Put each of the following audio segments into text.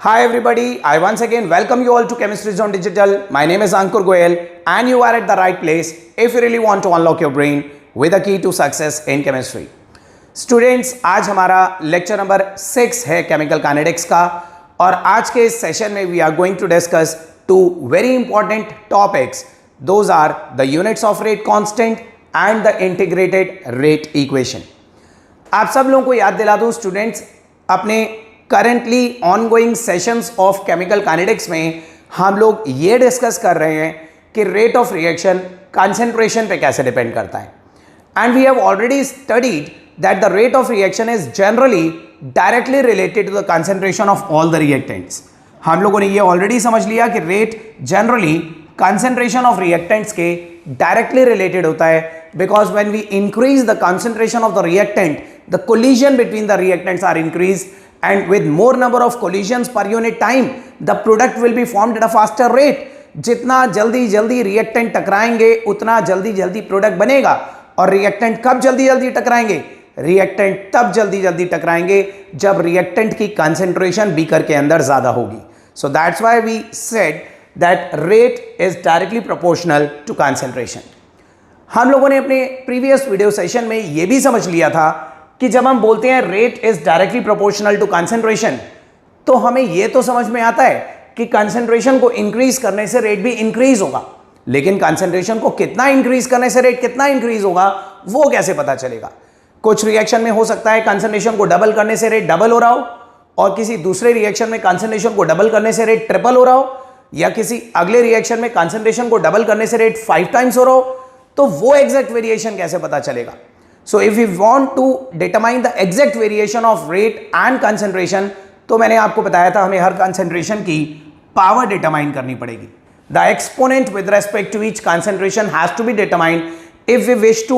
Hi everybody, I once again welcome you all to Chemistry Zone Digital. My name is Ankur Goyal and you are at the right place if you really want to unlock your brain with a key to success in chemistry. Students, आज हमारा lecture number 6 है chemical kinetics का और आज के इस session में we are going to discuss two very important topics. Those are the units of rate constant and the integrated rate equation. आप सब लोगों को याद दिला दूं स्टूडेंट्स, अपने currently ongoing sessions of chemical kinetics में हम लोग ये डिस्कस कर रहे हैं कि रेट ऑफ रिएक्शन कंसंट्रेशन पे कैसे डिपेंड करता है. And we have already studied that the rate of reaction is generally directly related to the concentration of all the reactants. हम लोगों ने ये ऑलरेडी समझ लिया कि rate generally concentration of reactants के डायरेक्टली रिलेटेड होता है, because when we increase the concentration of the reactant the collision between the reactants are increase, and with more number of collisions per unit time the product will be formed at a faster rate. जितना जल्दी जल्दी reactant टकराएंगे उतना जल्दी जल्दी product बनेगा. और reactant कब जल्दी जल्दी टकराएंगे? रिएक्टेंट तब जल्दी जल्दी टकराएंगे जब रिएक्टेंट की कंसंट्रेशन बीकर के अंदर ज्यादा होगी. So that's why we said that rate is directly proportional to concentration. हम लोगों ने अपने प्रीवियस वीडियो सेशन में यह भी समझ लिया था कि जब हम बोलते हैं rate is directly proportional to concentration, तो हमें यह तो समझ में आता है कि कंसंट्रेशन को इंक्रीज करने से रेट भी इंक्रीज होगा, लेकिन कंसंट्रेशन को कितना इंक्रीज करने से रेट कितना इंक्रीज होगा वो कैसे पता चलेगा? कुछ रिएक्शन में हो सकता है कंसंट्रेशन को डबल करने से रेट डबल हो रहा हो, और किसी दूसरे रिएक्शन में कंसंट्रेशन को डबल करने से रेट ट्रिपल हो रहा हो, या किसी अगले रिएक्शन में कंसंट्रेशन को डबल करने से रेट 5 टाइम्स हो रहा हो. तो वो एग्जैक्ट वेरिएशन कैसे पता चलेगा? So if we want to determine the exact variation of rate and concentration, तो मैंने आपको बताया था हमें हर concentration की power determine करनी पड़ेगी. The exponent with respect to each concentration has to be determined if we wish to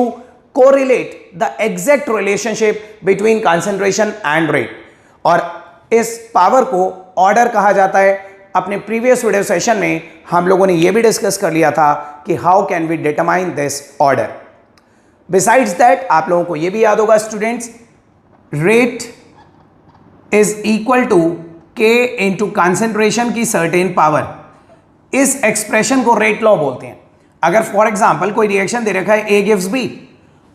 correlate the exact relationship between concentration and rate. और इस power को order कहा जाता है. अपने previous video session में हम लोगों ने ये भी discuss कर लिया था कि how can we determine this order. Besides that आप लोगों को यह भी याद होगा students, rate is equal to k into concentration की सर्टेन पावर. इस एक्सप्रेशन को रेट लॉ बोलते हैं. अगर फॉर एग्जांपल कोई रिएक्शन दे रखा है A गिव्स B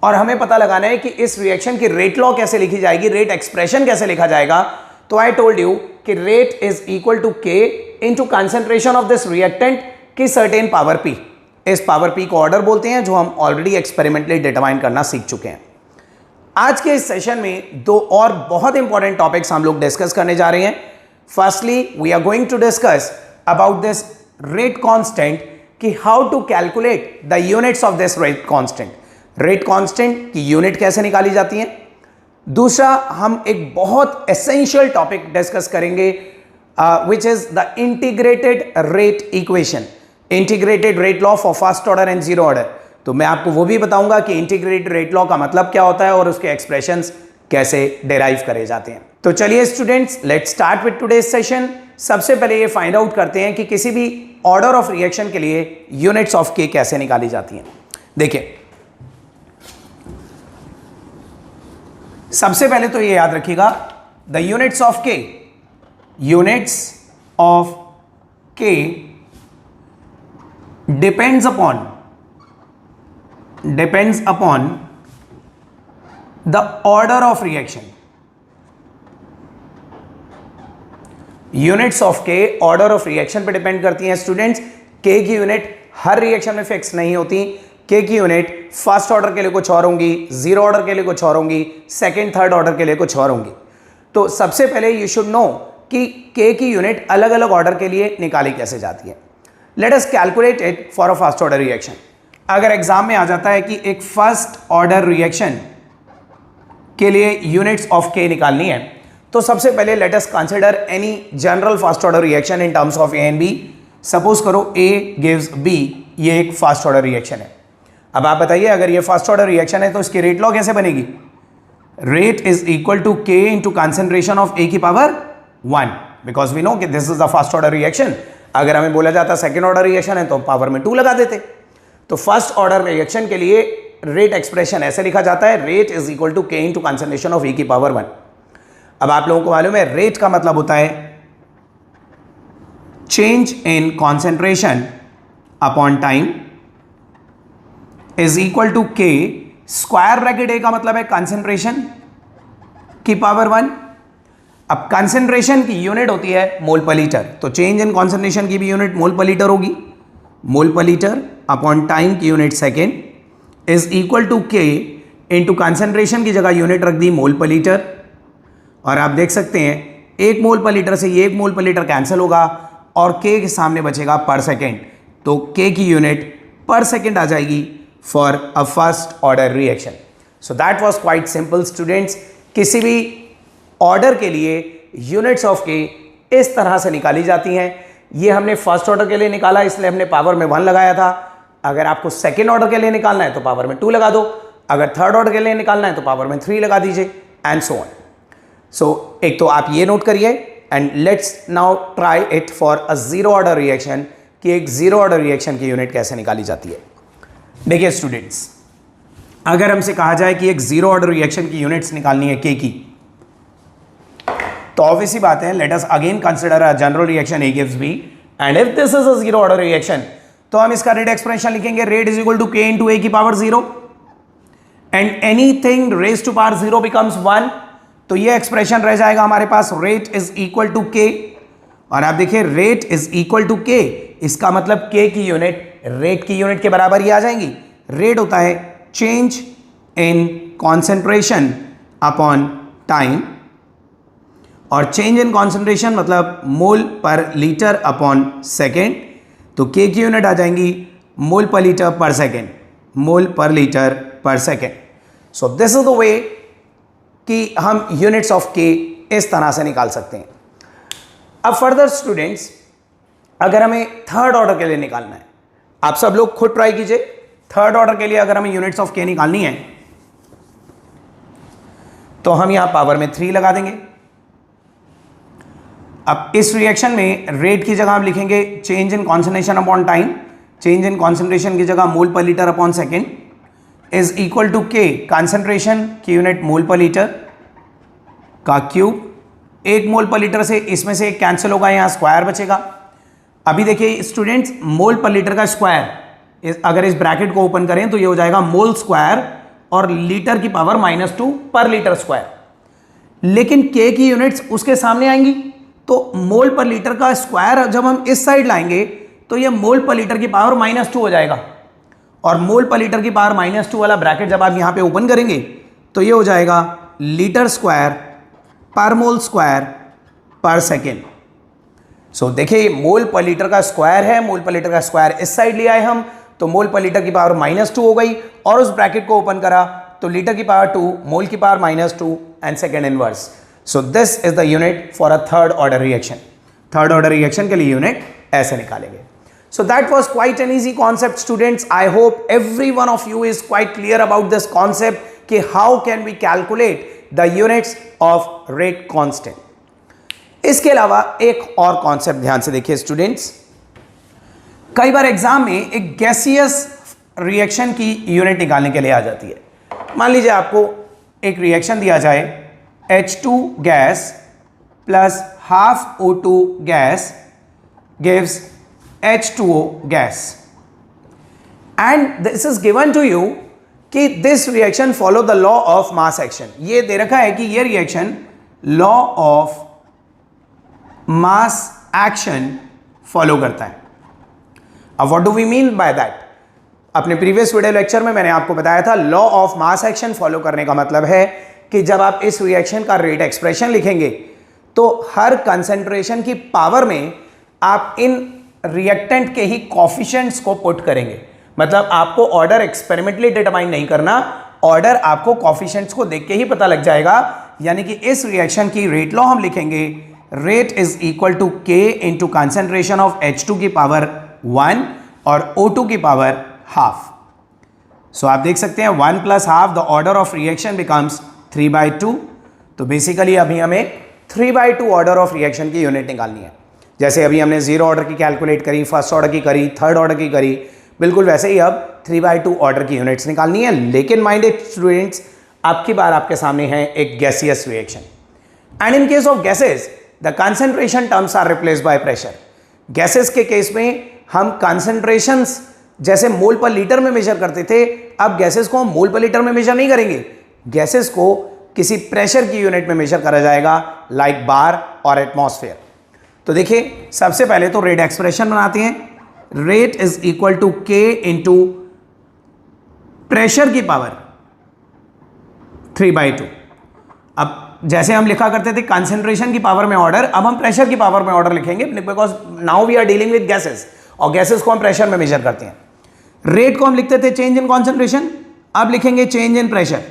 और हमें पता लगाना है कि इस रिएक्शन की रेट लॉ कैसे लिखी जाएगी, रेट एक्सप्रेशन कैसे लिखा जाएगा, तो आई टोल्ड यू कि rate is equal to k into concentration of this reactant की सर्टेन पावर P. इस पावर P को ऑर्डर बोलते हैं, जो हम ऑलरेडी एक्सपेरिमेंटली डिटरमाइन करना सीख चुके हैं. आज के इस सेशन में दो और बहुत इंपॉर्टेंट टॉपिक्स हम लोग डिस्कस करने जा रहे हैं. Firstly we are going to discuss about this rate constant, कि how to calculate the units of this rate constant. Rate constant की यूनिट कैसे निकाली जाती है. दूसरा हम एक बहुत एसेंशियल टॉपिक डिस्कस करेंगे which is the integrated rate equation, integrated rate law for first order and zero order. तो मैं आपको वो भी बताऊंगा कि इंटीग्रेटेड रेट लॉ का मतलब क्या होता है और उसके एक्सप्रेशंस कैसे डिराइव करे जाते हैं. तो चलिए students, let's start with today's session. सबसे पहले ये फाइंड आउट करते हैं कि किसी भी ऑर्डर ऑफ रिएक्शन के लिए यूनिट्स ऑफ के कैसे निकाली जाती हैं. देखिए, सबसे पहले तो ये याद रखिएगा, द यूनिट्स ऑफ के, यूनिट्स ऑफ के depends upon the order of reaction. Units of के ऑर्डर ऑफ रिएक्शन पे डिपेंड करती हैं स्टूडेंट्स. के की यूनिट हर रिएक्शन में फिक्स नहीं होती. के की यूनिट फर्स्ट ऑर्डर के लिए कुछ और होंगी, जीरो ऑर्डर के लिए कुछ और होंगी, सेकेंड थर्ड ऑर्डर के लिए कुछ और होंगी. तो सबसे पहले यू शुड नो कि के की यूनिट अलग अलग ऑर्डर के लिए निकाली कैसे जाती है. Let us calculate it for a first order reaction. अगर एग्जाम में आ जाता है कि एक फर्स्ट ऑर्डर रिएक्शन के लिए यूनिट्स ऑफ के निकालनी है, तो सबसे पहले let us consider any general first order reaction in terms of A and B. Suppose करो A gives B, ये एक फर्स्ट ऑर्डर रिएक्शन है. अब आप बताइए, अगर ये फर्स्ट ऑर्डर रिएक्शन है तो इसकी रेट लॉ कैसे बनेगी? Rate is equal to k into concentration of A की पावर 1, बिकॉज वी नो कि this is the first order reaction. अगर हमें बोला जाता सेकेंड ऑर्डर रिएक्शन है तो पावर में 2 लगा देते. तो फर्स्ट ऑर्डर रिएक्शन के लिए रेट एक्सप्रेशन ऐसे लिखा जाता है, rate is equal to k into concentration of E की पावर 1. अब आप लोगों को मालूम है रेट का मतलब होता है change in concentration upon time is equal to k square bracket A का मतलब है कंसेंट्रेशन की पावर 1। अब कंसेंट्रेशन की यूनिट होती है मोल पर लीटर, तो चेंज इन कॉन्सेंट्रेशन की भी यूनिट मोल पर लीटर होगी। मोल पर लीटर अपॉन टाइम की unit second is equal to k into concentration की जगह यूनिट रख दी मोल पर लीटर। और आप देख सकते हैं 1 मोल पर लीटर से ये 1 मोल पर लीटर कैंसिल होगा और के के सामने बचेगा पर सेकेंड, तो के की यूनिट पर सेकेंड आ जाएगी for a first order reaction. So that was quite simple students. किसी भी ऑर्डर के लिए यूनिट्स ऑफ के इस तरह से निकाली जाती हैं। ये हमने फर्स्ट ऑर्डर के लिए निकाला इसलिए हमने पावर में 1 लगाया था। अगर आपको सेकेंड ऑर्डर के लिए निकालना है तो पावर में 2 लगा दो, अगर थर्ड ऑर्डर के लिए निकालना है तो पावर में 3 लगा दीजिए एंड सो ऑन। सो एक तो आप ये नोट करिए and let's now try it for a zero order reaction कि एक जीरो ऑर्डर रिएक्शन की यूनिट कैसे निकाली जाती है। देखिए स्टूडेंट्स, अगर हमसे कहा जाए कि एक जीरो ऑर्डर रिएक्शन की यूनिट्स निकालनी है के की, तो ऑब्वियसली बात है let us again consider a general reaction A gives B and if this is a zero order reaction तो हम इसका रेट एक्सप्रेशन लिखेंगे rate is equal to k into A की power 0 and anything raise to power 0 becomes 1। तो ये expression रह जाएगा हमारे पास रेट इज इक्वल टू के। और आप देखिए रेट इज इक्वल टू के, इसका मतलब के की यूनिट रेट की यूनिट के बराबर ही आ जाएंगी। रेट होता है change in concentration upon time और चेंज इन कॉन्सेंट्रेशन मतलब मोल पर लीटर अपॉन सेकेंड, तो के की यूनिट आ जाएंगी मोल पर लीटर पर सेकेंड, मोल पर लीटर पर second. So this is the way कि हम यूनिट्स ऑफ के इस तरह से निकाल सकते हैं। अब फर्दर स्टूडेंट्स, अगर हमें थर्ड ऑर्डर के लिए निकालना है, आप सब लोग खुद ट्राई कीजिए। थर्ड ऑर्डर के लिए अगर हमें यूनिट्स ऑफ के निकालनी है तो हम यहां पावर में 3 लगा देंगे। अब इस रिएक्शन में रेट की जगह हम लिखेंगे change in concentration upon time, change in concentration की जगह मोल पर litre upon second is equal to k concentration की यूनिट मोल पर लीटर का क्यूब। 1 मोल पर लीटर से इसमें से एक कैंसिल होगा, यहां स्क्वायर बचेगा। अभी देखिए स्टूडेंट्स, मोल पर लीटर का स्क्वायर अगर इस ब्रैकेट को ओपन करें तो ये हो जाएगा मोल स्क्वायर और लीटर की पावर -2 पर लीटर स्क्वायर। लेकिन के की यूनिट्स उसके सामने आएंगी, तो मोल पर लीटर का स्क्वायर जब हम इस साइड लाएंगे तो ये मोल पर लीटर की पावर -2 हो जाएगा। और मोल पर लीटर की पावर -2 वाला ब्रैकेट जब आप यहां पे ओपन करेंगे तो ये हो जाएगा लीटर स्क्वायर पर मोल स्क्वायर पर सेकेंड। सो देखिए मोल पर लीटर का स्क्वायर है, मोल पर लीटर का स्क्वायर इस साइड ले आए हम, तो मोल पर लीटर की पावर -2 हो गई और उस ब्रैकेट को ओपन करा तो लीटर की पावर 2, मोल की power -2 and second inverse. So this is the unit for a third order reaction. Third order reaction के लिए यूनिट ऐसे निकालेंगे। So that was quite an easy concept students. I hope every one of you is quite clear about this concept कि how can we calculate the units of rate constant. इसके अलावा एक और concept ध्यान से देखिए स्टूडेंट्स। कई बार exam में एक गैसियस रिएक्शन की यूनिट निकालने के लिए आ जाती है। मान लीजिए आपको एक रिएक्शन दिया जाए H2 gas plus half O2 gas gives H2O gas and this is given to you कि this reaction follow the law of mass action। ये दे रखा है कि ये reaction law of mass action follow करता है। अब what do we mean by that? अपने प्रीवियस वीडियो लेक्चर में मैंने आपको बताया था law of mass action follow करने का मतलब है कि जब आप इस रिएक्शन का रेट एक्सप्रेशन लिखेंगे तो हर कंसेंट्रेशन की पावर में आप इन रिएक्टेंट के ही कॉफिशिएंट्स को पुट करेंगे। मतलब आपको ऑर्डर एक्सपेरिमेंटली डिटरमाइन नहीं करना, ऑर्डर आपको कॉफिशिएंट्स को देख के ही पता लग जाएगा। यानी कि इस रिएक्शन की रेट लॉ हम लिखेंगे rate is equal to k into concentration of H2 की पावर 1 और O2 की पावर हाफ। सो आप देख सकते हैं 1 plus half the order of reaction becomes 3/2। तो बेसिकली अभी हमें 3/2 ऑर्डर ऑफ रिएक्शन की यूनिट निकालनी है। जैसे अभी हमने जीरो ऑर्डर की कैलकुलेट करी, फर्स्ट ऑर्डर की करी, थर्ड ऑर्डर की करी, बिल्कुल वैसे ही अब 3/2 ऑर्डर की यूनिट्स निकालनी है। लेकिन माइंडेड स्टूडेंट्स, आपकी बार आपके सामने है एक gaseous reaction and in case of gases the concentration terms are replaced by pressure. Gases के केस में हम कंसंट्रेशंस जैसे मोल पर लीटर में मेजर करते थे, अब गैसेस को हम मोल पर लीटर में मेजर नहीं करेंगे, गैसेस को किसी प्रेशर की यूनिट में मेजर करा जाएगा, लाइक बार और एटमॉस्फेयर। तो देखिए सबसे पहले तो रेट एक्सप्रेशन बनाते हैं। Rate is equal to k into pressure की पावर 3/2। अब जैसे हम लिखा करते थे कंसंट्रेशन की पावर में ऑर्डर, अब हम प्रेशर की पावर में ऑर्डर लिखेंगे, because now we are dealing with gases और गैसेस को हम प्रेशर में मेजर करते हैं। रेट को हम लिखते थे चेंज इन कॉन्सेंट्रेशन, अब लिखेंगे change in pressure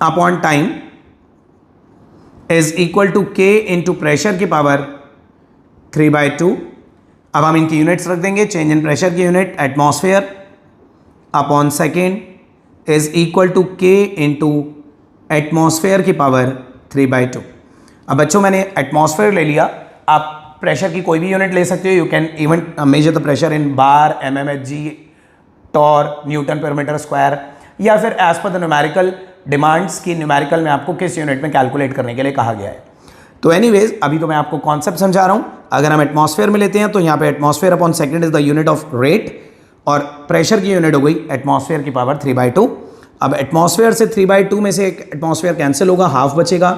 upon time is equal to k into pressure की पावर 3/2। अब हम इनकी यूनिट्स रख देंगे, चेंज इन प्रेशर की unit atmosphere upon second is equal to k into atmosphere की पावर 3/2। अब बच्चों मैंने एटमॉस्फेयर ले लिया, आप प्रेशर की कोई भी यूनिट ले सकते हो, you can even measure the pressure in bar, mmHg, torr, newton per metre square, या फिर as per the numerical demands की न्यूमेरिकल में आपको किस यूनिट में कैलकुलेट करने के लिए कहा गया है। तो एनीवेज अभी तो मैं आपको कॉन्सेप्ट समझा रहा हूं। अगर हम एटमॉस्फेयर में लेते हैं तो यहाँ पे atmosphere upon second is the unit of rate, और प्रेशर की यूनिट हो गई एटमॉस्फेयर की पावर 3/2। अब एटमॉस्फेयर से 3/2 में से एक एटमॉस्फेयर कैंसिल होगा, हाफ बचेगा,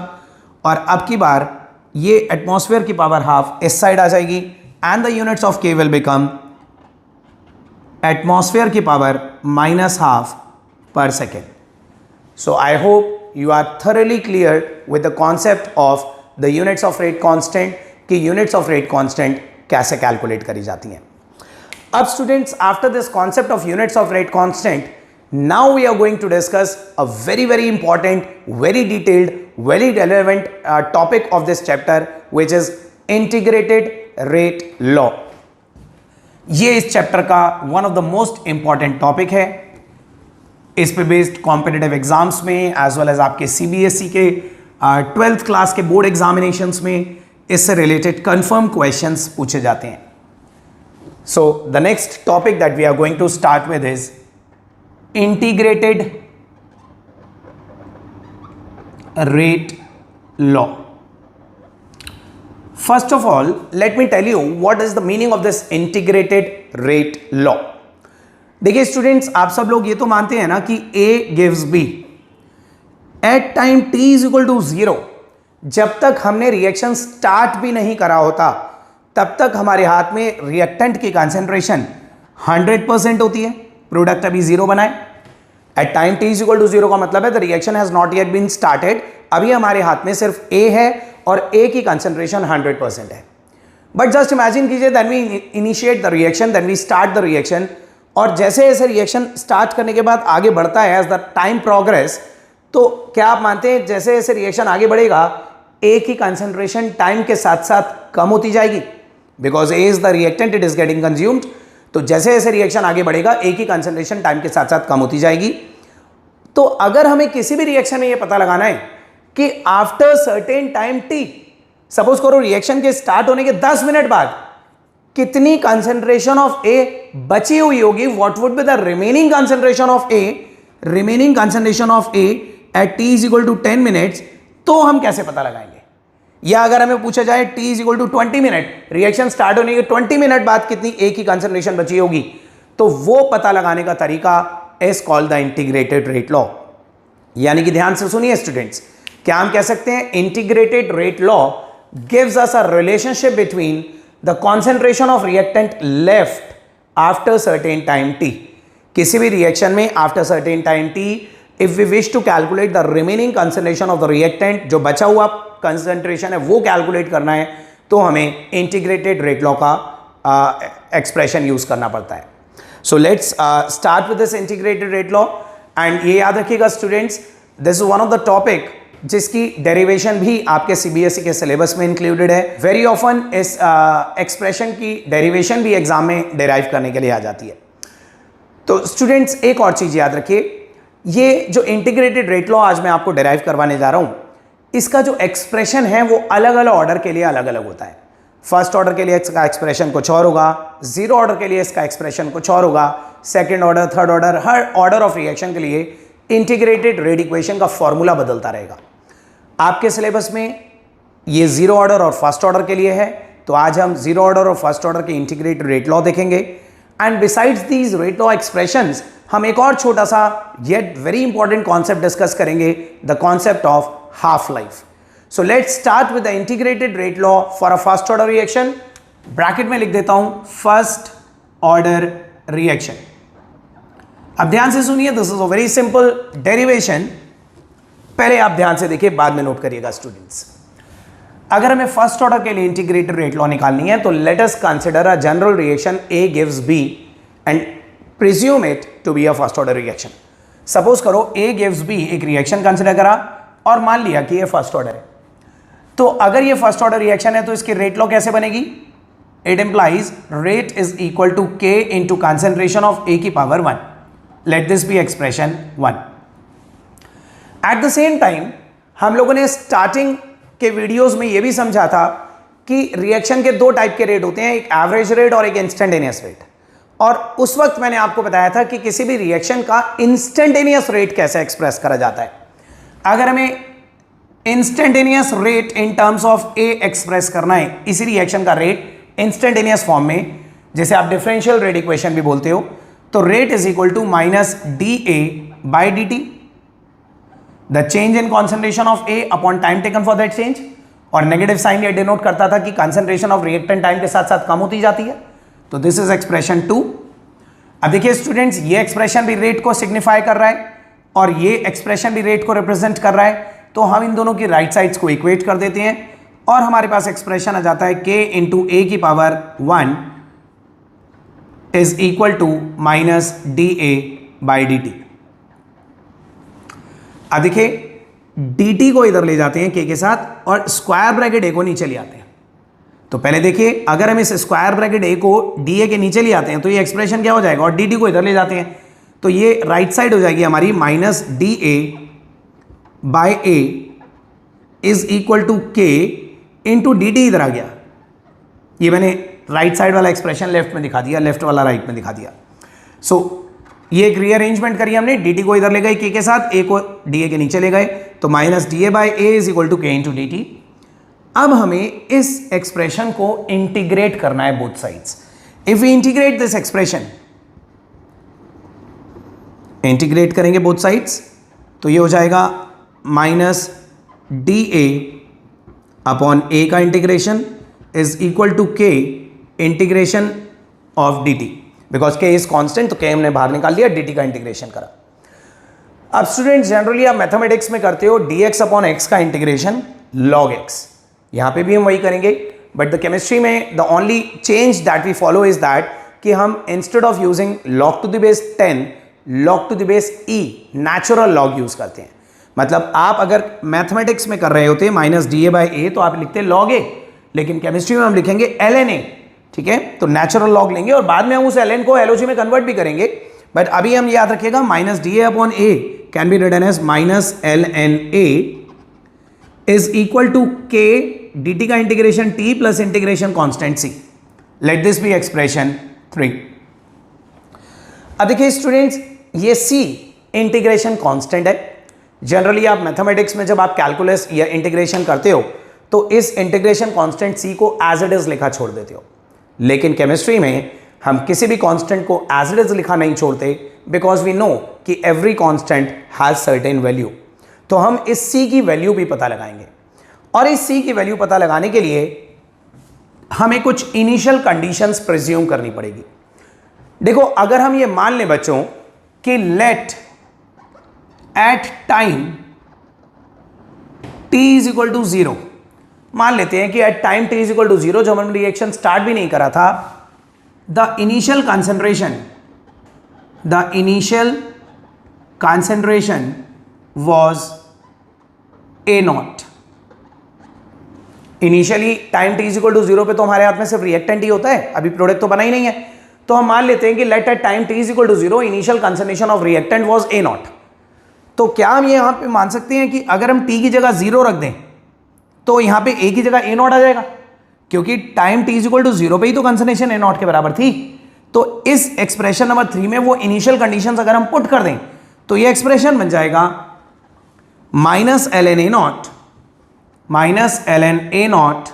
और अब की बार ये एटमॉस्फेयर की पावर हाफ इस साइड आ जाएगी, एंड द यूनिट्स ऑफ के विल बिकम एटमॉस्फेयर की पावर -12 पर second. So I hope you are thoroughly clear with the concept of the units of rate constant कि units of rate constant कैसे calculate करी जाती हैं। अब students, after this concept of units of rate constant, now we are going to discuss a very important, very detailed, very relevant topic of this chapter, which is integrated rate law। ये इस chapter का one of the most important topic है। इस पे based competitive exams में as well as आपके CBSE के 12th class के बोर्ड एग्जामिनेशंस में इससे रिलेटेड कंफर्म क्वेश्चंस पूछे जाते हैं। So the next topic that we are going to start with is integrated rate law. First of all let me tell you what is the meaning of this integrated rate law. देखिए students, आप सब लोग ये तो मानते हैं ना कि A gives B at time t is equal to 0। जब तक हमने रिएक्शन स्टार्ट भी नहीं करा होता तब तक हमारे हाथ में रिएक्टेंट की कंसेंट्रेशन 100% होती है। प्रोडक्ट अभी 0 बनाए, at time t is equal to 0 का मतलब है the reaction has not yet been started. अभी हमारे हाथ में सिर्फ A है और A की कंसेंट्रेशन 100% है। बट जस्ट इमेजिन कीजिए then we initiate the reaction, then we start the reaction, और जैसे जैसे रिएक्शन स्टार्ट करने के बाद आगे बढ़ता है एज द टाइम प्रोग्रेस, तो क्या आप मानते हैं जैसे जैसे रिएक्शन आगे बढ़ेगा ए की कंसंट्रेशन टाइम के साथ साथ कम होती जाएगी, because A is the reactant, it is getting consumed. तो जैसे जैसे रिएक्शन आगे बढ़ेगा ए की कंसंट्रेशन टाइम के साथ साथ कम होती जाएगी। तो अगर हमें किसी भी रिएक्शन में यह पता लगाना है कि after certain time T, suppose करो रिएक्शन के स्टार्ट होने के 10 मिनट बाद कितनी कंसेंट्रेशन ऑफ ए बची हुई होगी, what would be the remaining concentration of A, remaining concentration of A at t is equal to 10 minutes, तो हम कैसे पता लगाएंगे? या अगर हमें पूछा जाए t is equal to 20 minute, reaction start होने के 20 मिनट बाद कितनी ए की कंसेंट्रेशन बची होगी, तो वो पता लगाने का तरीका is called the integrated rate law. यानी कि ध्यान से सुनिए स्टूडेंट्स, क्या हम कह सकते हैं integrated rate law gives us a relationship between the concentration of reactant left after certain time t। किसी भी रिएक्शन में after certain time t, if we wish to calculate the remaining concentration of the reactant, जो बचा हुआ concentration है वो calculate करना है, तो हमें इंटीग्रेटेड रेट लॉ का एक्सप्रेशन यूज करना पड़ता है। So let's start with this integrated rate law, and ये याद रखिएगा students, this is one of the topic जिसकी डेरिवेशन भी आपके सीबीएसई के सिलेबस में इंक्लूडेड है। वेरी ऑफन इस एक्सप्रेशन की डेरिवेशन भी एग्जाम में डेराइव करने के लिए आ जाती है। तो स्टूडेंट्स एक और चीज याद रखिए, ये जो इंटीग्रेटेड रेट लॉ आज मैं आपको डेराइव करवाने जा रहा हूं, इसका जो एक्सप्रेशन है वो अलग अलग ऑर्डर के लिए अलग अलग होता है। फर्स्ट ऑर्डर के लिए इसका एक्सप्रेशन कुछ और होगा, जीरो ऑर्डर के लिए इसका एक्सप्रेशन कुछ और होगा, सेकेंड ऑर्डर, थर्ड ऑर्डर, हर ऑर्डर ऑफ रिएक्शन के लिए इंटीग्रेटेड रेट इक्वेशन का फॉर्मूला बदलता रहेगा। आपके सिलेबस में ये जीरो ऑर्डर और फर्स्ट ऑर्डर के लिए है, तो आज हम जीरो ऑर्डर और फर्स्ट ऑर्डर के इंटीग्रेटेड रेट लॉ देखेंगे। And besides these rate law expressions हम एक और छोटा सा yet very important concept discuss करेंगे, the concept of half life. So let's start with the integrated rate law for a first order reaction. Bracket में लिख देता हूं फर्स्ट ऑर्डर रिएक्शन। अब ध्यान से सुनिए, this is a very simple derivation. पहले आप ध्यान से देखिए, बाद में नोट करिएगा स्टूडेंट्स। अगर हमें फर्स्ट ऑर्डर के लिए इंटीग्रेटेड रेट लॉ निकालनी है तो let us consider a general reaction A gives B and presume it to be a first order reaction. Suppose करो A गिव्स B, एक रिएक्शन कंसीडर करा और मान लिया कि ये फर्स्ट ऑर्डर है। तो अगर ये फर्स्ट ऑर्डर रिएक्शन है तो इसकी रेट लॉ कैसे बनेगी? It implies rate is equal to K into concentration of A की power 1। Let this be expression 1। At the same time हम लोगों ने स्टार्टिंग के वीडियोस में यह भी समझा था कि रिएक्शन के दो टाइप के रेट होते हैं, एक एवरेज रेट और एक इंस्टेंटेनियस रेट। और उस वक्त मैंने आपको बताया था कि किसी भी रिएक्शन का इंस्टेंटेनियस रेट कैसे एक्सप्रेस करा जाता है। अगर हमें instantaneous rate in terms of A express करना है, इसी रिएक्शन का रेट इंस्टेंटेनियस फॉर्म में, जैसे आप डिफरेंशियल रेट इक्वेशन भी बोलते हो, तो rate is equal to minus dA by dt, the change in concentration of A upon time taken for that change. और नेगेटिव साइन ये डिनोट करता था कि कॉन्सेंट्रेशन ऑफ रिएक्टेंट टाइम के साथ साथ कम होती जाती है। तो दिस इज एक्सप्रेशन 2। अब देखिए स्टूडेंट्स, ये एक्सप्रेशन भी रेट को सिग्निफाई कर रहा है और ये एक्सप्रेशन भी रेट को रिप्रेजेंट कर रहा है। तो हम इन दोनों की राइट साइड्स को इक्वेट कर देते हैं और हमारे पास एक्सप्रेशन आ जाता है K इंटू A की power 1 is equal to minus dA by dt। अब देखिए dt को इधर ले जाते हैं K के साथ और स्क्वायर ब्रैकेट A को नीचे ले आते हैं। तो पहले देखिए, अगर हम इस स्क्वायर ब्रैकेट A को dA के नीचे ले आते हैं तो ये एक्सप्रेशन क्या हो जाएगा, और dt को इधर ले जाते हैं तो ये राइट साइड हो जाएगी हमारी minus dA by A is equal to K into dt। इधर आ गया, ये मैंने राइट साइड वाला एक्सप्रेशन लेफ्ट में दिखा दिया, लेफ्ट वाला राइट में दिखा दिया। सो ये एक रीअरेंजमेंट करी हमने, dt को इधर ले गए K के साथ, A को dA के नीचे ले गए, तो minus dA by A is equal to K into dt। अब हमें इस एक्सप्रेशन को इंटीग्रेट करना है both sides. If we integrate this expression, integrate करेंगे बोथ साइड्स तो ये हो जाएगा माइनस dA अपॉन A का integration is equal to K integration of dt। Because K is constant तो K हमने बाहर निकाल लिया, dt का इंटीग्रेशन करा। अब स्टूडेंट जनरली आप मैथमेटिक्स में करते हो dx अपॉन x का इंटीग्रेशन log x। यहां पे भी हम वही करेंगे, बट द केमिस्ट्री में the only change that we follow is that कि हम instead of using log to the base 10 log to the base e natural log use करते हैं। मतलब आप अगर मैथमेटिक्स में कर रहे होते माइनस dA बाई a तो आप लिखते log a, लेकिन केमिस्ट्री में हम लिखेंगे ln a। ठीक है, तो नेचुरल लॉग लेंगे और बाद में हम उस ln को LOG में कन्वर्ट भी करेंगे, बट अभी हम याद रखिएगा minus dA upon a can be written as minus ln a is equal to K dt का integration t plus integration constant c। Let this be expression 3। अब देखिए स्टूडेंट्स, ये c इंटीग्रेशन कॉन्स्टेंट है। Generally आप mathematics में जब आप calculus या इंटीग्रेशन करते हो तो इस इंटीग्रेशन कांस्टेंट c को एज इट इज लिखा छोड़ देते हो, लेकिन केमिस्ट्री में हम किसी भी कांस्टेंट को एज इट इज लिखा नहीं छोड़ते, बिकॉज वी नो कि every constant has certain value. तो हम इस c की वैल्यू भी पता लगाएंगे और इस c की वैल्यू पता लगाने के लिए हमें कुछ इनिशियल कंडीशंस प्रिज्यूम करनी पड़ेगी। देखो, अगर हम ये मान लें बच्चों कि let at time t is equal to 0, मान लेते हैं कि at time t is equal to 0, जब हमने रिएक्शन स्टार्ट भी नहीं करा था, the initial concentration was A0। Initially time t is equal to 0 पे तो हमारे हाथ में सिर्फ रिएक्टेंट ही होता है, अभी प्रोडक्ट तो बना ही नहीं है। तो हम मान लेते हैं कि let at time t is equal to 0 initial concentration of reactant was A0। तो क्या हम ये यहां पे मान सकते हैं कि अगर हम t की जगह 0 रख दें तो यहां पे a की जगह A0 आ जाएगा, क्योंकि time t is equal to 0 पे ही तो कंसंट्रेशन A0 के बराबर थी। तो इस एक्सप्रेशन नंबर 3 में वो इनिशियल कंडीशंस अगर हम पुट कर दें तो ये एक्सप्रेशन बन जाएगा minus ln A0 minus ln a nought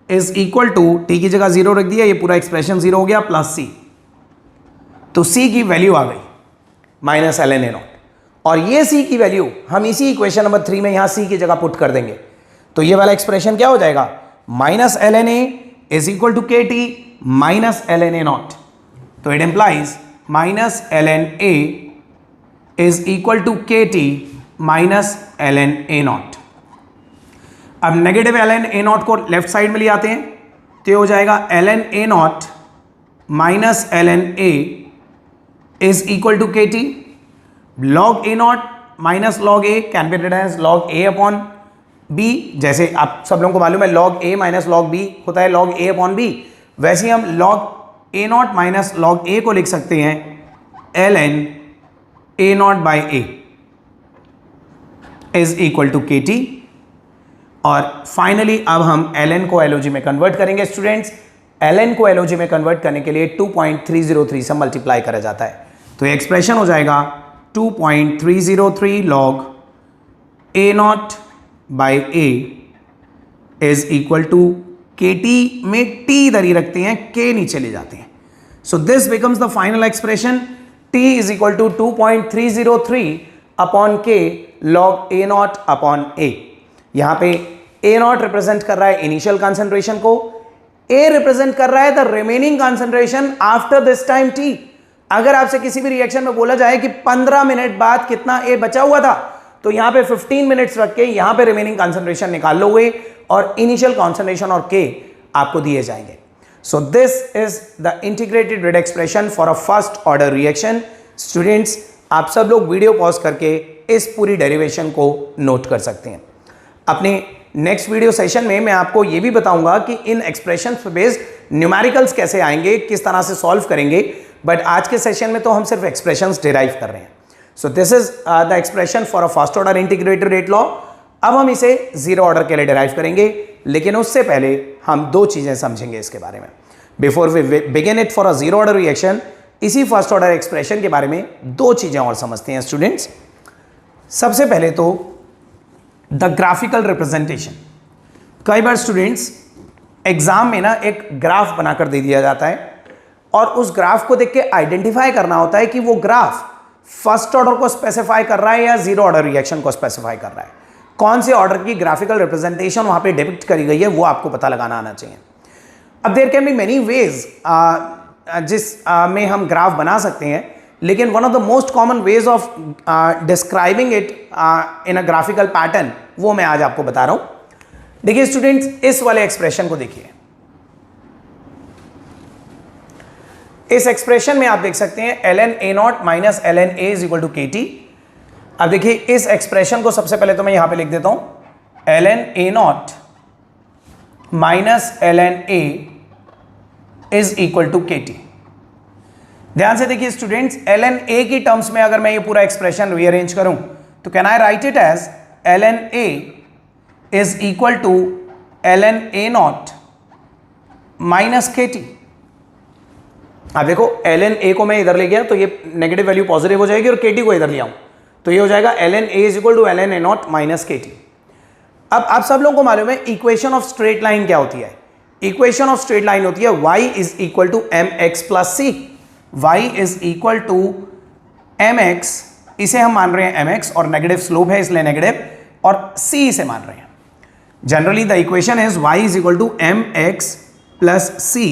is equal to, t की जगह 0 रख दिया, ये पूरा एक्सप्रेशन 0 हो गया, प्लस c। तो c की वैल्यू आ गई माइनस ln a नॉट, और ये c की वैल्यू हम इसी इक्वेशन नंबर 3 में यहां c की जगह पुट कर देंगे। तो ये वाला एक्सप्रेशन क्या हो जाएगा, minus ln a is equal to के T minus ln a not. So it implies minus ln a is equal to के T minus ln a not. अब नेगेटिव ln a नॉट को लेफ्ट साइड में ले आते हैं, तो ये हो जाएगा ln a not minus ln a is equal to के T. Log a not minus log a can be written as log a upon b। जैसे आप सब लोगों को मालूम है log a minus log b होता है log a अपॉन b, वैसे ही हम log a not minus log a को लिख सकते हैं ln a nought by a is equal to के टी। और फाइनली अब हम ln को LOG में कन्वर्ट करेंगे स्टूडेंट्स। ln को LOG में कन्वर्ट करने के लिए 2.303 से मल्टीप्लाई करा जाता है, तो ये एक्सप्रेशन हो जाएगा 2.303 log a nought by a is equal to के टी में t इधर ही रखते हैं, k नीचे ले जाते हैं। So this becomes the final expression, t is equal to 2.303 upon k log a nought upon a। यहां पे a नॉट रिप्रेजेंट कर रहा है इनिशियल कॉन्सेंट्रेशन को, a रिप्रेजेंट कर रहा है the remaining concentration after this time t। अगर आपसे किसी भी रिएक्शन में बोला जाए कि 15 मिनट बाद कितना a बचा हुआ था, तो यहां पे 15 मिनट्स रख के यहां पे रिमेनिंग कॉन्सेंट्रेशन निकाल लोगे और इनिशियल कॉन्सेंट्रेशन और k आपको दिए जाएंगे। So this is the integrated rate expression for a first order reaction. Students, आप सब लोग वीडियो पॉज करके इस पूरी डेरिवेशन को नोट कर सकते हैं। अपने नेक्स्ट वीडियो सेशन में मैं आपको यह भी बताऊंगा कि इन एक्सप्रेशन पे बेस्ड न्यूमेरिकल्स कैसे आएंगे, किस तरह से सॉल्व करेंगे, बट आज के सेशन में तो हम सिर्फ एक्सप्रेशंस डिराइव कर रहे हैं। So this is the expression for a first order integrated rate law. अब हम इसे जीरो ऑर्डर के लिए डिराइव करेंगे, लेकिन उससे पहले हम दो चीजें समझेंगे इसके बारे में। Before we begin it for a zero order reaction, इसी फर्स्ट ऑर्डर एक्सप्रेशन के बारे में दो चीजें और समझते हैं स्टूडेंट्स। सबसे पहले तो द ग्राफिकल रिप्रेजेंटेशन। कई बार स्टूडेंट्स एग्जाम में ना एक ग्राफ बनाकर दे दिया जाता है और उस ग्राफ को देख के आइडेंटिफाई करना होता है कि वो ग्राफ फर्स्ट ऑर्डर को स्पेसिफाई कर रहा है या जीरो ऑर्डर रिएक्शन को स्पेसिफाई कर रहा है। कौन से ऑर्डर की ग्राफिकल रिप्रेजेंटेशन वहां पे डिपिक्ट करी गई है वो आपको पता लगाना आना चाहिए। अब there can be many ways जिस में हम ग्राफ बना सकते हैं, लेकिन one of the most common ways of describing it in a graphical pattern वो मैं आज आपको बता रहा हूं। देखिए स्टूडेंट्स, इस वाले एक्सप्रेशन को देखिए। इस एक्सप्रेशन में आप देख सकते हैं ln a not minus ln a is equal to के टी। अब देखिए इस एक्सप्रेशन को सबसे पहले तो मैं यहां पे लिख देता हूं ln a not minus ln a is equal to के टी। ध्यान से देखिए स्टूडेंट्स, ln a की टर्म्स में अगर मैं ये पूरा एक्सप्रेशन रीअरेंज करूं तो can I write it as ln a is equal to ln a not minus के टी। अब देखो ln a को मैं इधर ले गया तो ये नेगेटिव वैल्यू पॉजिटिव हो जाएगी और kt को इधर ले आऊं तो ये हो जाएगा ln a is equal to ln a not minus kt। अब आप सब लोगों को मालूम है इक्वेशन ऑफ स्ट्रेट लाइन क्या होती है। इक्वेशन ऑफ स्ट्रेट लाइन होती है y is equal to mx plus c। y is equal to mx, इसे हम मान रहे हैं mx और नेगेटिव स्लोप है इसलिए नेगेटिव, और c इसे मान रहे हैं। Generally the equation is y is equal to mx plus c,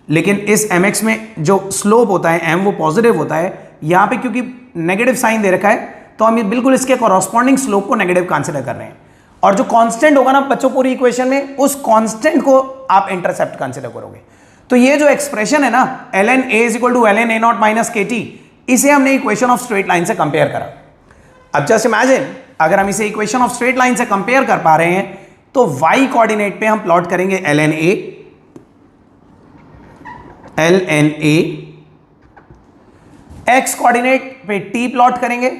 लेकिन इस mx में जो स्लोप होता है m वो पॉजिटिव होता है। यहां पे क्योंकि नेगेटिव साइन दे रखा है तो हम बिल्कुल इसके कॉरस्पॉन्डिंग स्लोप को नेगेटिव कंसीडर कर रहे हैं, और जो कांस्टेंट होगा ना बच्चों पूरी इक्वेशन में, उस कांस्टेंट को आप इंटरसेप्ट कंसीडर करोगे। तो ये जो एक्सप्रेशन है ना ln a is equal to ln a not minus के टी, इसे हमने इक्वेशन ऑफ स्ट्रेट लाइन से कंपेयर करा। अब जस्ट इमेजिन अगर हम इसे इक्वेशन ऑफ स्ट्रेट लाइन से कंपेयर कर पा रहे हैं तो y कोऑर्डिनेट पे हम प्लॉट करेंगे ln a, x कोऑर्डिनेट पे t प्लॉट करेंगे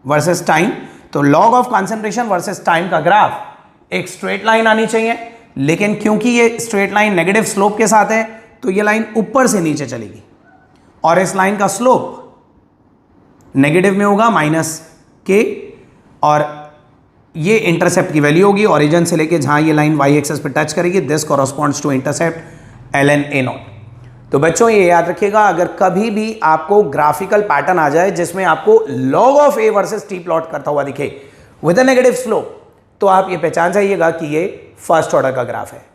वर्सेस टाइम। तो log of concentration versus time का ग्राफ एक स्ट्रेट लाइन आनी चाहिए, लेकिन क्योंकि ये स्ट्रेट लाइन नेगेटिव स्लोप के साथ है तो ये लाइन ऊपर से नीचे चलेगी और इस लाइन का स्लोप नेगेटिव में होगा माइनस के, और ये इंटरसेप्ट की वैल्यू होगी, ओरिजिन से लेके जहां ये लाइन वाई एक्सेस पे टच करेगी, this corresponds to intercept ln a0। तो बच्चों ये याद रखिएगा, अगर कभी भी आपको ग्राफिकल पैटर्न आ जाए जिसमें आपको log of a versus t plot करता हुआ दिखे विद अ नेगेटिव स्लोप, तो आप ये पहचान जाइएगा कि ये फर्स्ट ऑर्डर का ग्राफ है।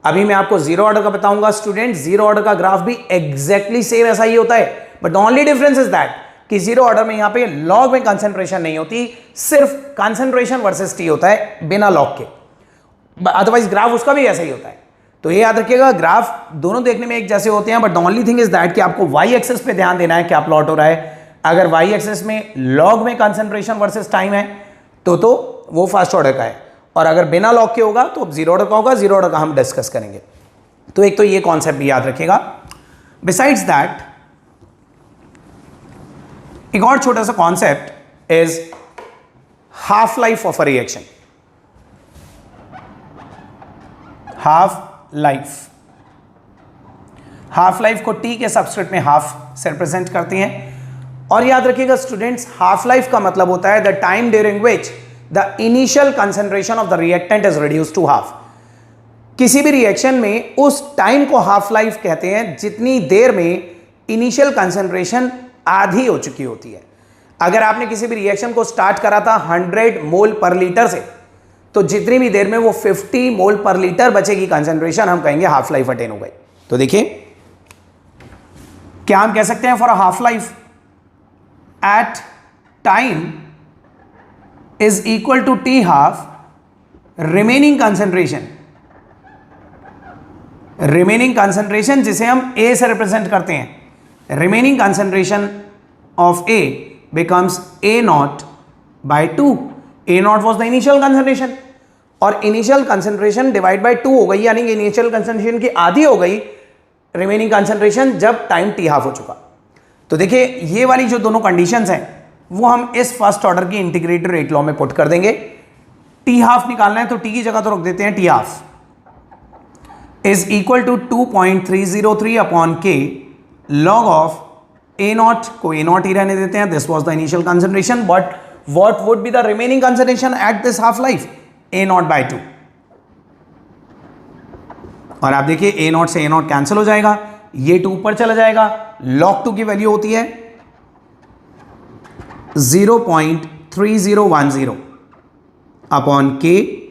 अभी मैं आपको जीरो ऑर्डर का बताऊंगा स्टूडेंट, जीरो ऑर्डर का ग्राफ भी एग्जैक्टली सेम ऐसा ही होता है, but the only difference is that कि जीरो ऑर्डर में यहां पे लॉग में कंसंट्रेशन नहीं होती, सिर्फ कंसंट्रेशन वर्सेस टी होता है बिना लॉग के, अदरवाइज ग्राफ उसका भी ऐसा ही होता है। तो ये याद रखिएगा, ग्राफ दोनों देखने में एक जैसे होते हैं, but the only thing is that कि आपको वाई एक्सेस पे ध्यान देना है क्या प्लॉट हो रहा है। अगर वाई एक्सेस में लॉग में कंसंट्रेशन वर्सेस टाइम है तो वो फर्स्ट ऑर्डर का है, और अगर बिना लॉग के होगा तो जीरो ऑर्डर का होगा। जीरो ऑर्डर का हम डिस्कस करेंगे। तो एक तो ये कॉन्सेप्ट भी याद रखिएगा। बिसाइड्स दैट एक और छोटा सा concept is half life of a reaction. Half life को टी के सबस्क्रिप्ट में हाफ से रिप्रेजेंट करती हैं। और याद रखिएगा स्टूडेंट्स, हाफ लाइफ का मतलब होता है the time during which the initial concentration of the reactant is reduced to half. किसी भी रिएक्शन में उस टाइम को हाफ लाइफ कहते हैं जितनी देर में इनिशियल कंसंट्रेशन आधी हो चुकी होती है। अगर आपने किसी भी रिएक्शन को स्टार्ट करा था 100 मोल पर लीटर से, तो जितनी भी देर में वो 50 मोल पर लीटर बचेगी कंसंट्रेशन, हम कहेंगे हाफ लाइफ अटेन हो गई। तो देखिए क्या हम कह सकते हैं, for a half life at time is equal to t half remaining concentration जिसे हम ए से रिप्रेजेंट करते हैं, remaining concentration of A becomes A0 by 2. A0 was the initial concentration और initial concentration divide by 2 हो गई, यानी कि initial concentration की आधी हो गई remaining concentration जब time t half हो चुका। तो देखिए ये वाली जो दोनों कंडीशंस हैं वो हम इस फर्स्ट ऑर्डर की इंटीग्रेटेड रेट लॉ में पुट कर देंगे। टी हाफ निकालना है तो टी की जगह तो रख देते हैं t half is equal to 2.303 upon k log of A0 को A0 ही रहने देते हैं। This was the initial concentration, but what would be the remaining concentration at this half life? A0 by 2। और आप देखिए A0 से A0 कैंसिल हो जाएगा, ये 2 ऊपर चला जाएगा। log 2 की वैल्यू होती है 0.3010 अपॉन के,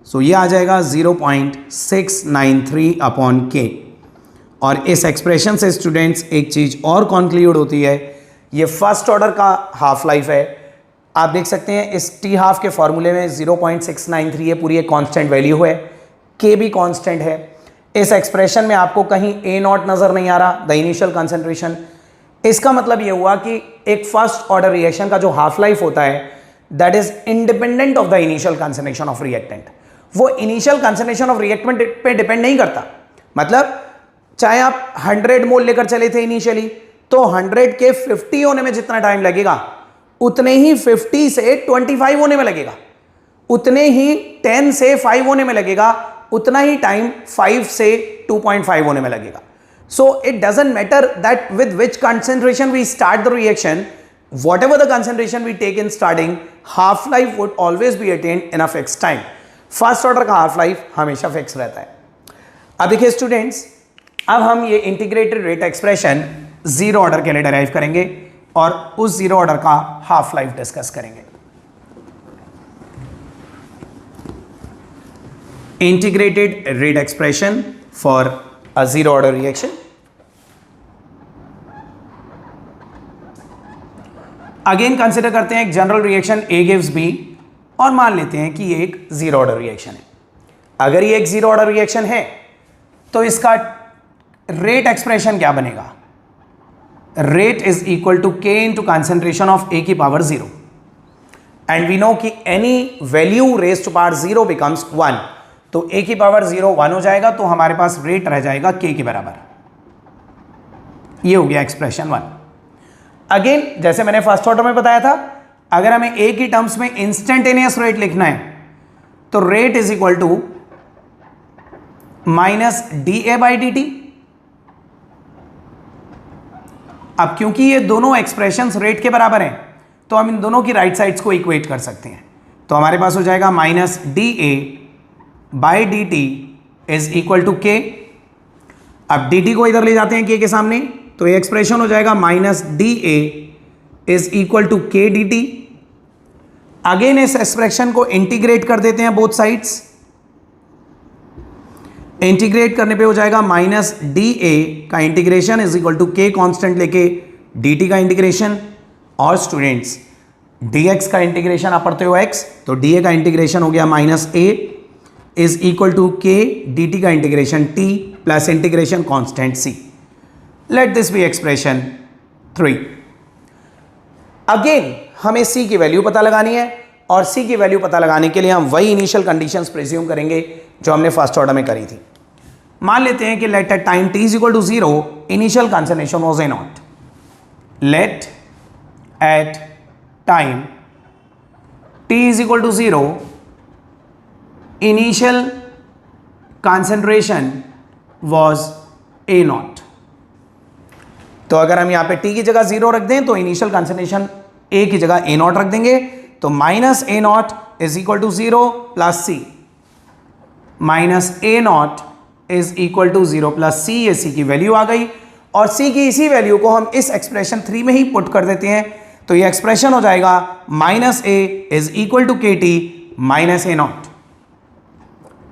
सो ये आ जाएगा 0.693 अपॉन के। और इस एक्सप्रेशन से स्टूडेंट्स एक चीज और कॉन्क्लूड होती है, ये फर्स्ट ऑर्डर का हाफ लाइफ है। आप देख सकते हैं इस टी हाफ के फॉर्मूले में 0.693 ये पूरी एक कांस्टेंट वैल्यू है, के भी कांस्टेंट है। इस एक्सप्रेशन में आपको कहीं A0 नजर नहीं आ रहा, द इनिशियल कंसंट्रेशन। इसका मतलब ये हुआ कि एक फर्स्ट ऑर्डर रिएक्शन का जो हाफ लाइफ होता है that is independent of the initial concentration of reactant. वो इनिशियल कंसंट्रेशन ऑफ रिएक्टेंट पे डिपेंड नहीं करता। मतलब चाहे आप 100 मोल लेकर चले थे इनिशियली, तो 100 के 50 होने में जितना टाइम लगेगा उतने ही 50 से 25 होने में लगेगा, उतने ही 10 से 5 होने में लगेगा, उतना ही टाइम 5 से 2.5 होने में लगेगा। So it doesn't matter that with which concentration we start the reaction, whatever the concentration we take in starting, half life would always be attained in a fixed time। First order का half life हमेशा fix रहता है। अब देखिए students, अब हम ये integrated rate expression zero order के लिए डेराइव करेंगे और उस जीरो ऑर्डर का हाफ लाइफ डिस्कस करेंगे। Integrated rate expression for a zero order reaction. Again consider करते हैं एक general reaction A gives B और मान लेते हैं कि ये एक जीरो ऑर्डर रिएक्शन है। अगर ये एक जीरो ऑर्डर रिएक्शन है तो इसका रेट एक्सप्रेशन क्या बनेगा? Rate is equal to K into concentration of A की पावर 0 एंड वी नो कि any value raise to power 0 becomes 1, तो A की पावर 0 1 हो जाएगा, तो हमारे पास रेट रह जाएगा K के बराबर। ये हो गया एक्सप्रेशन 1। अगेन जैसे मैंने फर्स्ट ऑर्डर में बताया था, अगर हमें A की टर्म्स में इंस्टेंटेनियस रेट लिखना है तो rate is equal to minus dA by dt। अब क्योंकि ये दोनों एक्सप्रेशंस रेट के बराबर हैं तो हम इन दोनों की राइट साइड्स को इक्वेट कर सकते हैं। तो हमारे पास हो जाएगा minus d A by d t is equal to k. अब डी टी को इधर ले जाते हैं के के सामने, तो ये एक्सप्रेशन हो जाएगा minus d A is equal to k d t. Again इस एक्सप्रेशन को इंटीग्रेट कर देते हैं बोथ साइड्स। इंटीग्रेट करने पे हो जाएगा माइनस डी ए का इंटीग्रेशन इज इक्वल टू के कांस्टेंट लेके डी टी का इंटीग्रेशन, और स्टूडेंट्स डी एक्स का इंटीग्रेशन आप पढ़ते हो एक्स, तो डी ए का इंटीग्रेशन हो गया minus A is equal to k d T का integration T plus integration constant C. Late this be expression 3। Again हमें सी की वैल्यू पता लगानी है, और सी की वैल्यू पता लगाने के लिए हम वही इनिशियल कंडीशंस प्रिज्यूम करेंगे जो हमने फर्स्ट ऑर्डर में करी थी। मान लेते हैं कि let at time t is equal to 0 initial concentration was A naught. Let at time t is equal to 0 initial concentration was A naught. तो अगर हम यहां पे t की जगह 0 रख दें तो इनिशियल कंसंट्रेशन a की जगह ए नॉट रख देंगे, तो minus A not is equal to 0 plus C, minus A not is equal to 0 plus C. ये सी की वैल्यू आ गई, और सी की इसी वैल्यू को हम इस एक्सप्रेशन 3 में ही पुट कर देते हैं, तो ये एक्सप्रेशन हो जाएगा minus A is equal to के T minus A not.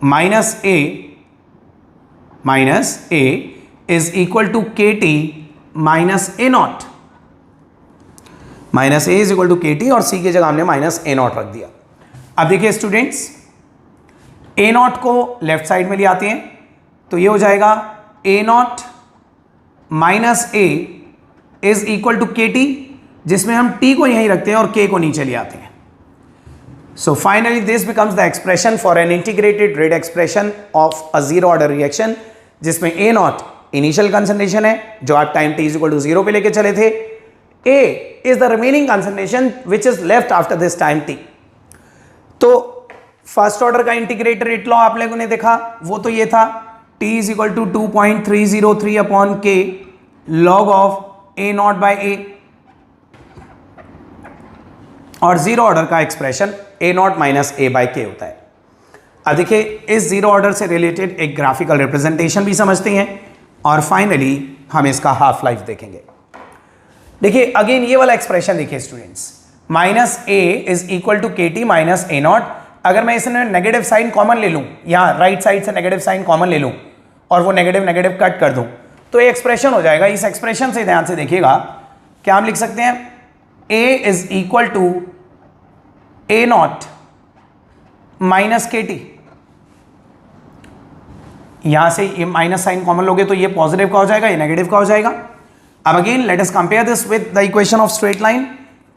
Minus A is equal to के T minus A not. Minus A is equal to के टी, और सी की जगह हमने माइनस ए नॉट रख दिया। अब देखिए स्टूडेंट्स, ए नॉट को लेफ्ट साइड में ले आते हैं, तो ये हो जाएगा A not minus A is equal to के टी, जिसमें हम टी को यहीं रखते हैं और के को नीचे ले आते हैं। So finally this becomes the expression for an integrated rate expression of a zero order reaction, जिसमें ए नॉट इनिशियल कंसंट्रेशन है जो आप time t is equal to 0 पे लेके चले थे, A is the remaining concentration which is left after this time t। तो first order का इंटीग्रेटेड रेट लॉ आप लोगों ने देखा, वो तो ये था t is equal to 2.303 upon K log of A not by A, और जीरो ऑर्डर का expression A not minus A by K होता है। अब देखिए इस जीरो ऑर्डर से रिलेटेड एक ग्राफिकल रिप्रेजेंटेशन भी समझते हैं, और फाइनली हम इसका हाफ लाइफ देखेंगे। देखिए अगेन ये वाला एक्सप्रेशन देखिए students, minus A is equal to के टी माइनस ए नॉट। अगर मैं इसमें नेगेटिव साइन कॉमन ले लूं, यहाँ राइट साइड से नेगेटिव साइन कॉमन ले लूं और वो नेगेटिव नेगेटिव कट कर दूं, तो ये एक्सप्रेशन हो जाएगा। इस एक्सप्रेशन से ध्यान से देखिएगा, क्या हम लिख सकते हैं, A is equal to A not minus के टी। यहां से ये माइनस साइन कॉमन लोगे तो ये पॉजिटिव का हो जाएगा, ये नेगेटिव का हो जाएगा। अब again let us compare this with the equation of straight line,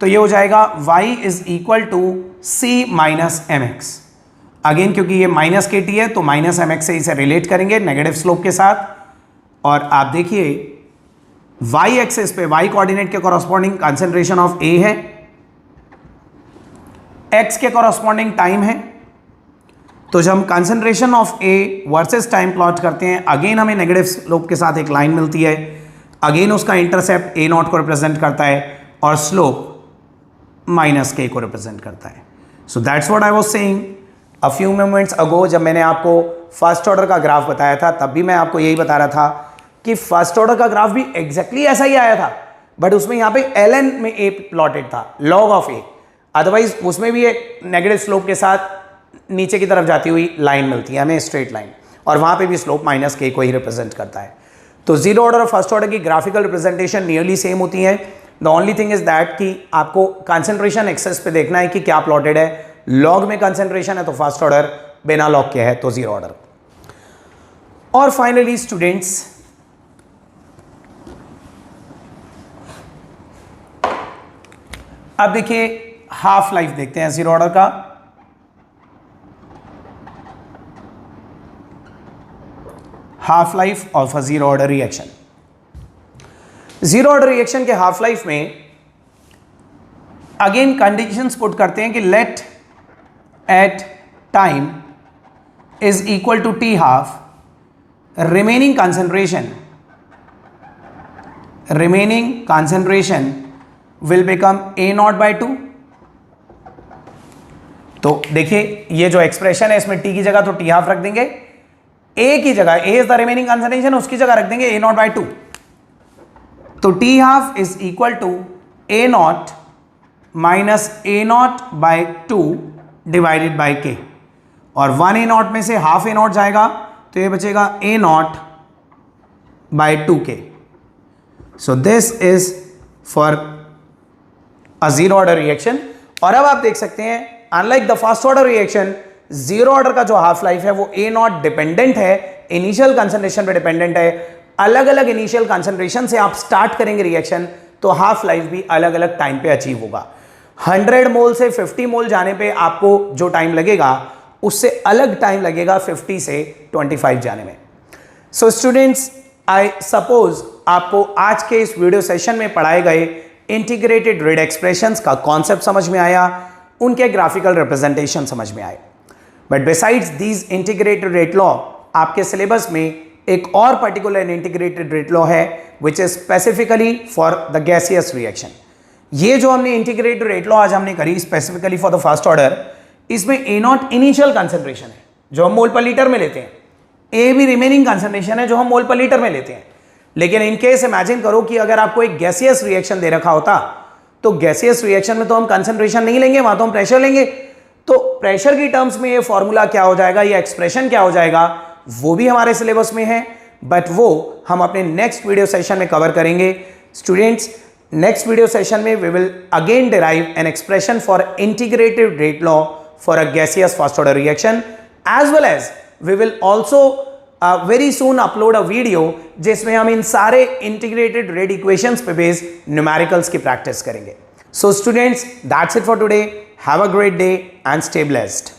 तो ये हो जाएगा y is equal to c minus m x. Again क्योंकि ये माइनस के टी है तो माइनस एम एक्स से इसे रिलेट करेंगे नेगेटिव स्लोप के साथ, और आप देखिए y एक्सिस पे y कोऑर्डिनेट के कॉरस्पॉन्डिंग कंसंट्रेशन ऑफ a है, x के कॉरस्पॉन्डिंग टाइम है। तो जब हम concentration of a versus time plot करते हैं, अगेन हमें नेगेटिव स्लोप के साथ एक लाइन मिलती है, अगेन उसका इंटरसेप्ट ए नॉट को रिप्रेजेंट करता है और स्लोप माइनस के को रिप्रेजेंट करता है। So that's what I was saying a few moments ago, जब मैंने आपको फर्स्ट ऑर्डर का ग्राफ बताया था, तब भी मैं आपको यही बता रहा था कि फर्स्ट ऑर्डर का ग्राफ भी एग्जैक्टली ऐसा ही आया था, बट उसमें यहाँ पे ln में ए प्लॉटेड था, लॉग ऑफ ए। अदरवाइज उसमें भी एक नेगेटिव स्लोप के साथ नीचे की तरफ जाती हुई लाइन मिलती है हमें, स्ट्रेट लाइन, और वहाँ पे भी स्लोप माइनस के को ही रिप्रेजेंट करता है। तो जीरो ऑर्डर और फर्स्ट ऑर्डर की ग्राफिकल रिप्रेजेंटेशन नियरली सेम होती है। The only thing is that कि आपको कंसंट्रेशन एक्सेस पे देखना है कि क्या प्लॉटेड है। लॉग में कंसंट्रेशन है तो फर्स्ट ऑर्डर, बिना लॉग के है तो जीरो ऑर्डर। और फाइनली स्टूडेंट्स, अब देखिए हाफ लाइफ देखते हैं जीरो ऑर्डर का। Half life of a zero order reaction. Zero order reaction के हाफ लाइफ में अगेन कंडीशंस पुट करते हैं कि let at time is equal to t half, remaining concentration will become A naught by 2, तो देखिए ये जो एक्सप्रेशन है इसमें टी की जगह तो टी हाफ रख देंगे, ए की जगह A is the remaining concentration, उसकी जगह रख देंगे ए नॉट बाई टू। तो t half is equal to A not minus A not by two divided by k, और 1 ए नॉट में से हाफ ए नॉट जाएगा तो ये बचेगा ए नॉट बाई टू के। So this is for a zero order reaction. और अब आप देख सकते हैं unlike the first order reaction, zero order का जो हाफ लाइफ है वो ए नॉट डिपेंडेंट है, इनिशियल कंसंट्रेशन पे डिपेंडेंट है। अलग अलग इनिशियल कंसंट्रेशन से आप स्टार्ट करेंगे रिएक्शन तो हाफ लाइफ भी अलग अलग टाइम पे अचीव होगा। 100 मोल से 50 मोल जाने पे आपको जो टाइम लगेगा उससे अलग टाइम लगेगा 50 से 25 जाने में। सो स्टूडेंट्स, आई सपोज आपको आज के इस वीडियो सेशन में पढ़ाए गए इंटीग्रेटेड रेट एक्सप्रेशंस का कॉन्सेप्ट समझ में आया, उनके ग्राफिकल रिप्रेजेंटेशन समझ में आए। But besides these integrated rate law, आपके सिलेबस में एक और पर्टिकुलर इंटीग्रेटेड रेट लॉ है which is specifically for the gaseous reaction. ये जो हमने इंटीग्रेटेड रेट लॉ आज हमने करी specifically for the first order, इसमें ए नॉट इनिशियल कंसंट्रेशन है जो हम मोल पर लीटर में लेते हैं, ए भी रिमेनिंग कंसंट्रेशन है जो हम मोल पर लीटर में लेते हैं। लेकिन इन केस इमेजिन करो कि अगर आपको एक गैसियस रिएक्शन दे रखा होता तो गैसियस रिएक्शन में तो हम कंसंट्रेशन नहीं लेंगे, वहां तो हम प्रेशर लेंगे। तो प्रेशर की टर्म्स में ये फॉर्मूला क्या हो जाएगा, ये एक्सप्रेशन क्या हो जाएगा, वो भी हमारे सिलेबस में है, बट वो हम अपने नेक्स्ट वीडियो सेशन में कवर करेंगे। स्टूडेंट्स, नेक्स्ट वीडियो सेशन में we will again derive an expression for integrated rate law for a gaseous first order reaction, as well as we will also very soon upload a video जिसमें हम इन सारे integrated rate equations पे based numericals की practice करेंगे। So students, that's it for today. Have a great day and stay blessed.